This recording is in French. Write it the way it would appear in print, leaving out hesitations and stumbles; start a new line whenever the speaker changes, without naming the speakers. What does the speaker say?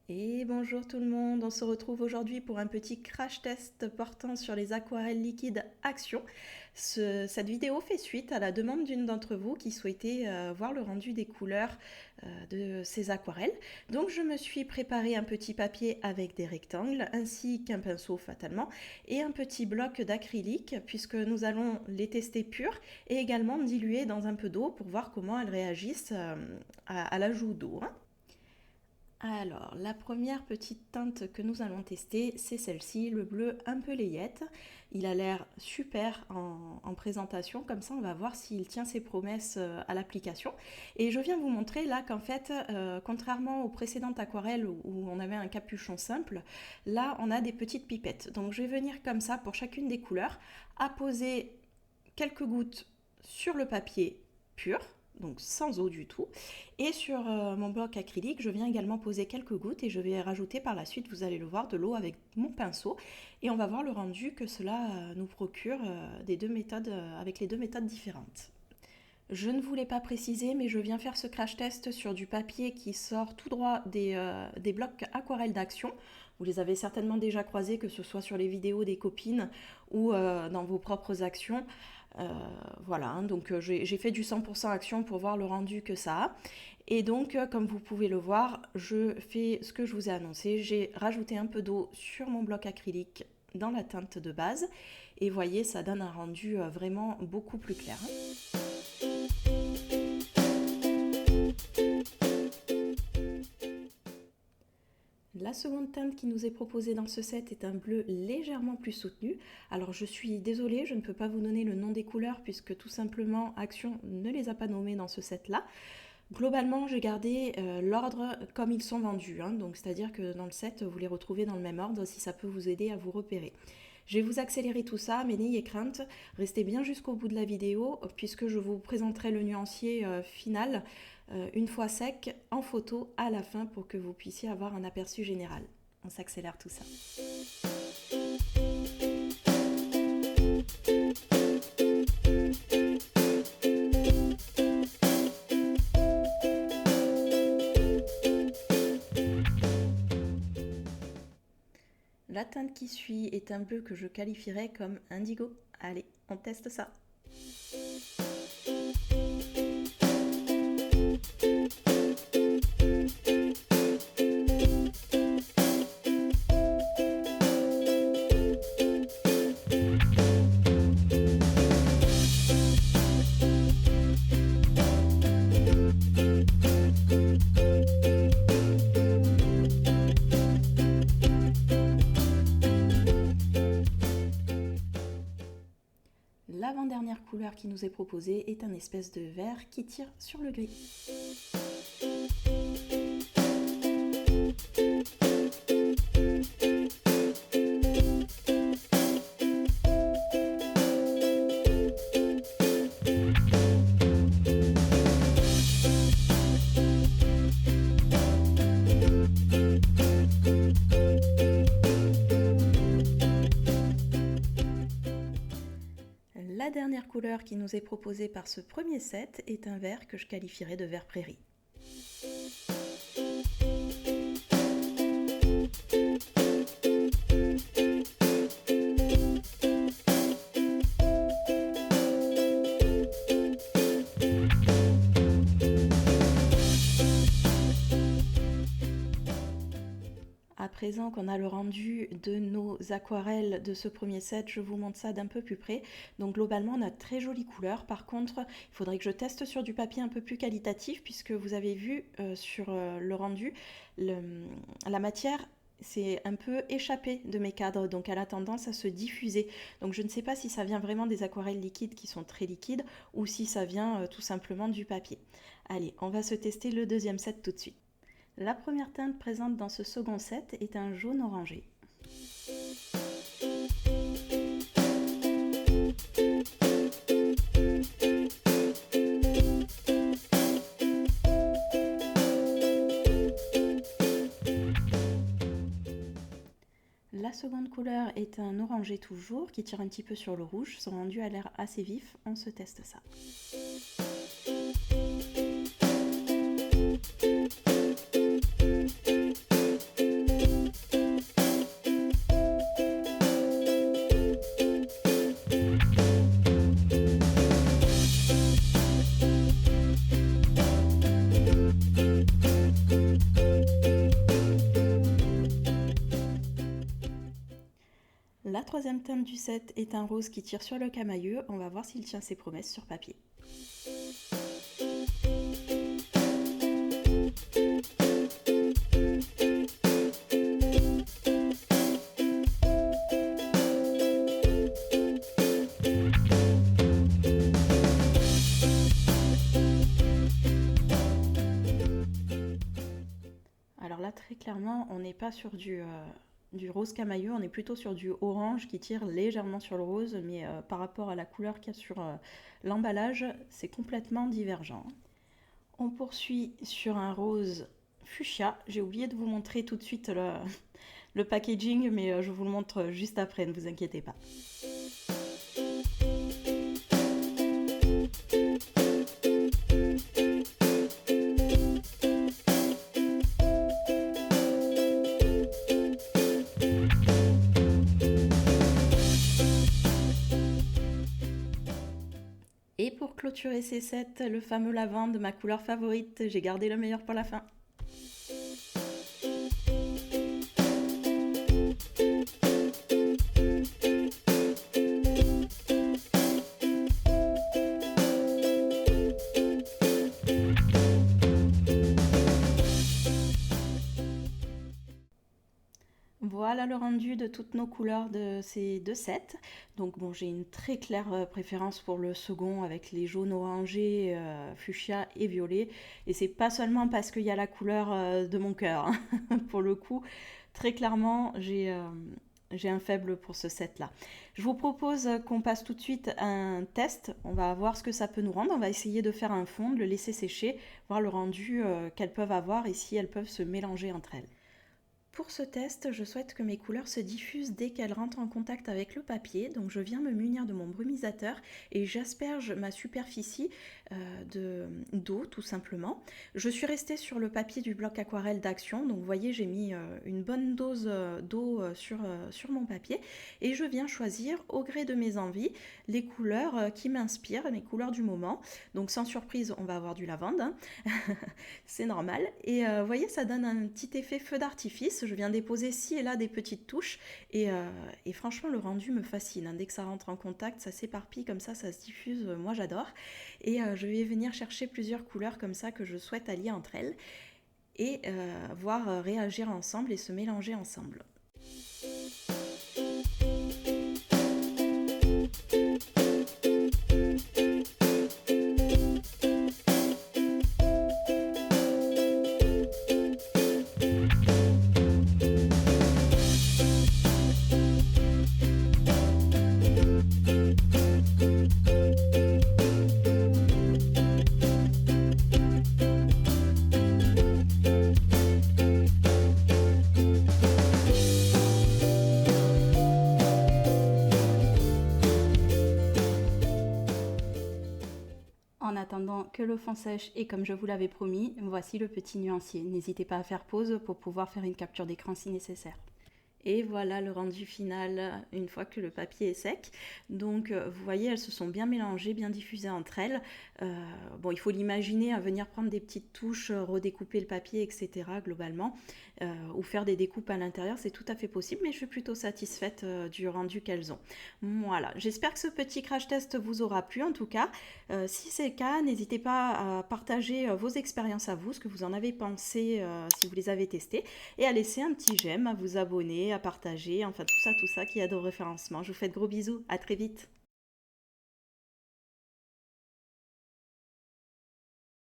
Et bonjour tout le monde, on se retrouve aujourd'hui pour un petit crash test portant sur les aquarelles liquides Action. Cette vidéo fait suite à la demande d'une d'entre vous qui souhaitait voir le rendu des couleurs de ces aquarelles. Donc je me suis préparé un petit papier avec des rectangles ainsi qu'un pinceau fatalement et un petit bloc d'acrylique puisque nous allons les tester purs et également diluer dans un peu d'eau pour voir comment elles réagissent à l'ajout d'eau. Alors, la première petite teinte que nous allons tester, c'est celle-ci, le bleu un peu layette. Il a l'air super en présentation, comme ça on va voir s'il tient ses promesses à l'application. Et je viens vous montrer là qu'en fait, contrairement aux précédentes aquarelles où on avait un capuchon simple, là on a des petites pipettes. Donc je vais venir comme ça pour chacune des couleurs, apposer quelques gouttes sur le papier pur, donc sans eau du tout. Et sur mon bloc acrylique, je viens également poser quelques gouttes et je vais rajouter par la suite, vous allez le voir, de l'eau avec mon pinceau. Et on va voir le rendu que cela nous procure des deux méthodes, avec les deux méthodes différentes. Je ne voulais pas préciser, mais je viens faire ce crash test sur du papier qui sort tout droit des blocs aquarelles d'Action. Vous les avez certainement déjà croisés, que ce soit sur les vidéos des copines ou dans vos propres actions. Voilà, hein, donc j'ai fait du 100% Action pour voir le rendu que ça a. Et donc, comme vous pouvez le voir, je fais ce que je vous ai annoncé. J'ai rajouté un peu d'eau sur mon bloc acrylique dans la teinte de base. Et voyez, ça donne un rendu vraiment beaucoup plus clair. La seconde teinte qui nous est proposée dans ce set est un bleu légèrement plus soutenu. Alors je suis désolée, je ne peux pas vous donner le nom des couleurs puisque tout simplement Action ne les a pas nommées dans ce set-là. Globalement, j'ai gardé l'ordre comme ils sont vendus, hein, donc c'est-à-dire que dans le set, vous les retrouvez dans le même ordre si ça peut vous aider à vous repérer. Je vais vous accélérer tout ça, mais n'ayez crainte, restez bien jusqu'au bout de la vidéo puisque je vous présenterai le nuancier final une fois sec en photo à la fin pour que vous puissiez avoir un aperçu général. On s'accélère tout ça. La teinte qui suit est un bleu que je qualifierais comme indigo. Allez, on teste ça. L'avant-dernière couleur qui nous est proposée est un espèce de vert qui tire sur le gris. La dernière couleur qui nous est proposée par ce premier set est un vert que je qualifierais de vert prairie. À présent qu'on a le rendu de nos aquarelles de ce premier set, je vous montre ça d'un peu plus près. Donc globalement, on a de très jolies couleurs. Par contre, il faudrait que je teste sur du papier un peu plus qualitatif puisque vous avez vu sur le rendu, la matière c'est un peu échappé de mes cadres, donc elle a tendance à se diffuser. Donc je ne sais pas si ça vient vraiment des aquarelles liquides qui sont très liquides ou si ça vient tout simplement du papier. Allez, on va se tester le deuxième set tout de suite. La première teinte présente dans ce second set est un jaune orangé. La seconde couleur est un orangé toujours qui tire un petit peu sur le rouge. Son rendu a l'air assez vif, on se teste ça. La troisième teinte du set est un rose qui tire sur le camailleux. On va voir s'il tient ses promesses sur papier. Alors là, très clairement, on n'est pas sur du rose camailleux, on est plutôt sur du orange qui tire légèrement sur le rose, mais par rapport à la couleur qu'il y a sur l'emballage, c'est complètement divergent. On poursuit sur un rose fuchsia. J'ai oublié de vous montrer tout de suite le packaging, mais je vous le montre juste après, ne vous inquiétez pas. Et pour clôturer ces sets, le fameux lavande, ma couleur favorite, j'ai gardé le meilleur pour la fin. Voilà le rendu de toutes nos couleurs de ces deux sets. Donc bon, j'ai une très claire préférence pour le second avec les jaunes orangés, fuchsia et violet. Et c'est pas seulement parce qu'il y a la couleur de mon cœur. Hein. Pour le coup, très clairement, j'ai un faible pour ce set-là. Je vous propose qu'on passe tout de suite à un test. On va voir ce que ça peut nous rendre. On va essayer de faire un fond, de le laisser sécher, voir le rendu qu'elles peuvent avoir et si elles peuvent se mélanger entre elles. Pour ce test, je souhaite que mes couleurs se diffusent dès qu'elles rentrent en contact avec le papier. Donc je viens me munir de mon brumisateur et j'asperge ma superficie d'eau tout simplement. Je suis restée sur le papier du bloc aquarelle d'Action. Donc vous voyez, j'ai mis une bonne dose d'eau sur mon papier et je viens choisir au gré de mes envies les couleurs qui m'inspirent, mes couleurs du moment. Donc sans surprise, on va avoir du lavande. Hein. C'est normal. Et vous voyez, ça donne un petit effet feu d'artifice. Je viens déposer ci et là des petites touches et franchement le rendu me fascine. Hein. Dès que ça rentre en contact, ça s'éparpille comme ça se diffuse. Moi j'adore. Et je vais venir chercher plusieurs couleurs comme ça que je souhaite allier entre elles et voir réagir ensemble et se mélanger ensemble. En attendant que le fond sèche et comme je vous l'avais promis, voici le petit nuancier. N'hésitez pas à faire pause pour pouvoir faire une capture d'écran si nécessaire. Et voilà le rendu final une fois que le papier est sec. Donc vous voyez, elles se sont bien mélangées, bien diffusées entre elles. Bon, il faut l'imaginer à venir prendre des petites touches, redécouper le papier, etc. globalement. Ou faire des découpes à l'intérieur, c'est tout à fait possible, mais je suis plutôt satisfaite du rendu qu'elles ont. Voilà, j'espère que ce petit crash test vous aura plu en tout cas. Si c'est le cas, n'hésitez pas à partager vos expériences à vous, ce que vous en avez pensé si vous les avez testées, et à laisser un petit j'aime, à vous abonner, à partager, enfin tout ça qui aide au référencement. Je vous fais de gros bisous, à très vite.